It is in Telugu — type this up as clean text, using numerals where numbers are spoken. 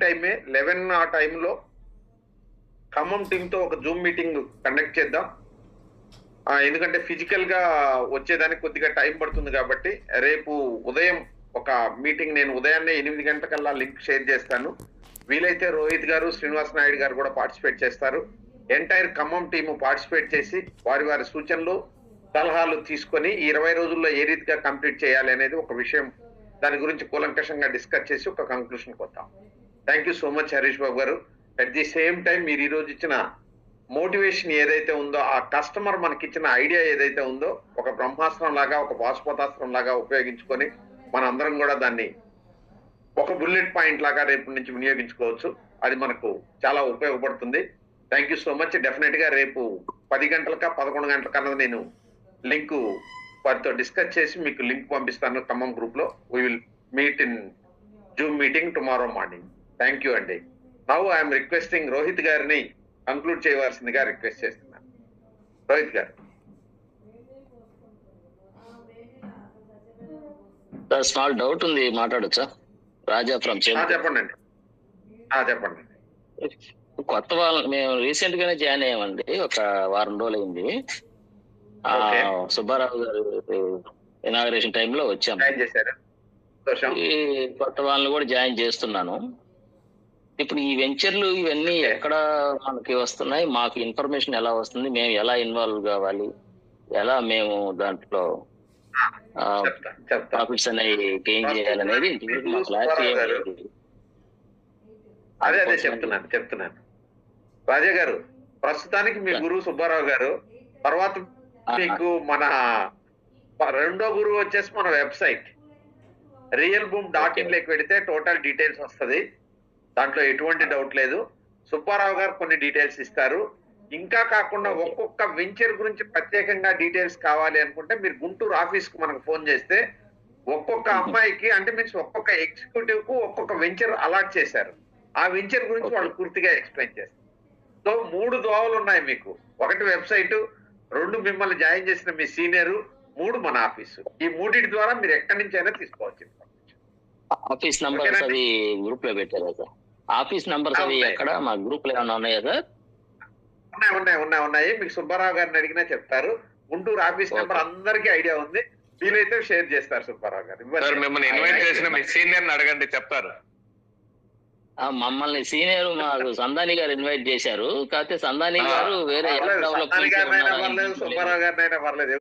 టైమే 11 ఆ టైంలో ఖమ్మం టీంతో ఒక జూమ్ మీటింగ్ కండక్ట్ చేద్దాం. ఎందుకంటే ఫిజికల్ గా వచ్చేదానికి కొద్దిగా టైం పడుతుంది కాబట్టి రేపు ఉదయం ఒక మీటింగ్ నేను ఉదయాన్నే 8 గంటలకల్లా లింక్ షేర్ చేస్తాను. వీలైతే రోహిత్ గారు, శ్రీనివాస్ నాయుడు గారు కూడా పార్టిసిపేట్ చేస్తారు. ఎంటైర్ ఖమ్మం టీము పార్టిసిపేట్ చేసి వారి వారి సూచనలు, సలహాలు తీసుకొని 20 రోజుల్లో ఏ రీతిగా కంప్లీట్ చేయాలి అనేది ఒక విషయం, దాని గురించి కూలంకషంగా డిస్కస్ చేసి ఒక కంక్లూషన్‌కి వద్దాం. Thank you so much Harish Babu garu. At the same time మీరు ఈ రోజు ఇచ్చిన మోటివేషన్ ఏదైతే ఉందో, ఆ కస్టమర్ మనకిచ్చిన ఐడియా ఏదైతే ఉందో, ఒక బ్రహ్మాస్త్రం లాగా, ఒక పాశుపతాస్త్రం లాగా ఉపయోగించుకొని మనందరం కూడా దాన్ని ఒక బుల్లెట్ పాయింట్ లాగా రేపటి నుంచి వినియోగించుకోవచ్చు. అది మనకు చాలా ఉపయోగపడుతుంది. Thank you so much. Definite గా రేపు 10 గంటలకా 11 గంటలకన్నది నేను లింకు వారితో డిస్కస్ చేసి మీకు లింక్ పంపిస్తాను ఖమ్మం గ్రూప్ లో. We will meet in Zoom meeting tomorrow morning. Thank you అండి. నౌ ఐఎమ్ రిక్వెస్టింగ్ రోహిత్ గారిని కంక్లూడ్ చేయవలసిందిగా రిక్వెస్ట్ చేస్తున్నాను. రోహిత్ గారు. స్మాల్ డౌట్ ఉంది, మాట్లాడొచ్చా? రాజా ఫ్రమ్ చెప్పండి అండి. చెప్పండి. కొత్త వాళ్ళు మేము రీసెంట్ గానే జాయిన్ అయ్యామండి, ఒక వారం రోజులు అయింది. సుబ్బారావు గారు ఇనాగరేషన్ టైంలో వచ్చాము. ఈ కొత్త వాళ్ళని కూడా జాయిన్ చేస్తున్నాను. ఇప్పుడు ఈ వెంచర్లు ఇవన్నీ ఎక్కడ మనకి వస్తున్నాయి, మాకు ఇన్ఫర్మేషన్ ఎలా వస్తుంది, మేము ఎలా ఇన్వాల్వ్ కావాలి, ఎలా మేము దాంట్లో ప్రాఫిట్స్ అనేవి గెయిన్ చేయాలనేది అదే చెప్తున్నాను. రాజా గారు, ప్రస్తుతానికి మీ గురువు సుబ్బారావు గారు, తర్వాత మీకు మన రెండో గురువు వచ్చేసి మన వెబ్సైట్ realboom.in లోకి పెడితే టోటల్ డీటెయిల్స్ వస్తుంది. దాంట్లో ఎటువంటి డౌట్ లేదు. సుబ్బారావు గారు కొన్ని డీటెయిల్స్ ఇస్తారు. ఇంకా కాకుండా ఒక్కొక్క వెంచర్ గురించి ప్రత్యేకంగా డీటెయిల్స్ కావాలి అనుకుంటే మీరు గుంటూరు ఆఫీస్ కు మనకు ఫోన్ చేస్తే ఒక్కొక్క అమ్మాయికి, అంటే మీన్స్ ఒక్కొక్క ఎగ్జిక్యూటివ్ కు ఒక్కొక్క వెంచర్ అలాట్ చేశారు. ఆ వెంచర్ గురించి వాళ్ళు పూర్తిగా ఎక్స్ప్లెయిన్ చేస్తారు. సో 3 దోవలు ఉన్నాయి మీకు. 1 వెబ్సైట్, 2 మిమ్మల్ని జాయిన్ చేసిన మీ సీనియర్, 3 మన ఆఫీసు. ఈ 3 ద్వారా మీరు ఎక్కడి నుంచి అయినా తీసుకోవచ్చు. ఆఫీస్ నంబర్స్ అవి గ్రూప్ లో పెట్టారు కదా? ఆఫీస్ నంబర్స్ అవి ఎక్కడ మా గ్రూప్ లో ఏమైనా ఉన్నాయా సార్? ఉన్నాయి. మీకు సుబ్బారావు గారిని అడిగినా చెప్తారు. గుంటూరు ఆఫీస్ నెంబర్ అందరికీ ఐడియా ఉంది. వీలైతే షేర్ చేస్తారు సుబ్బారావు గారు. మిమ్మల్ని ఇన్వైట్ చేసిన మీ సీనియర్ అడగండి, చెప్తారు. మమ్మల్ని సీనియర్ మాకు సందాని గారు ఇన్వైట్ చేశారు. కాకపోతే సందాని గారు వేరే సుబ్బారావు గారినైనా పర్లేదు.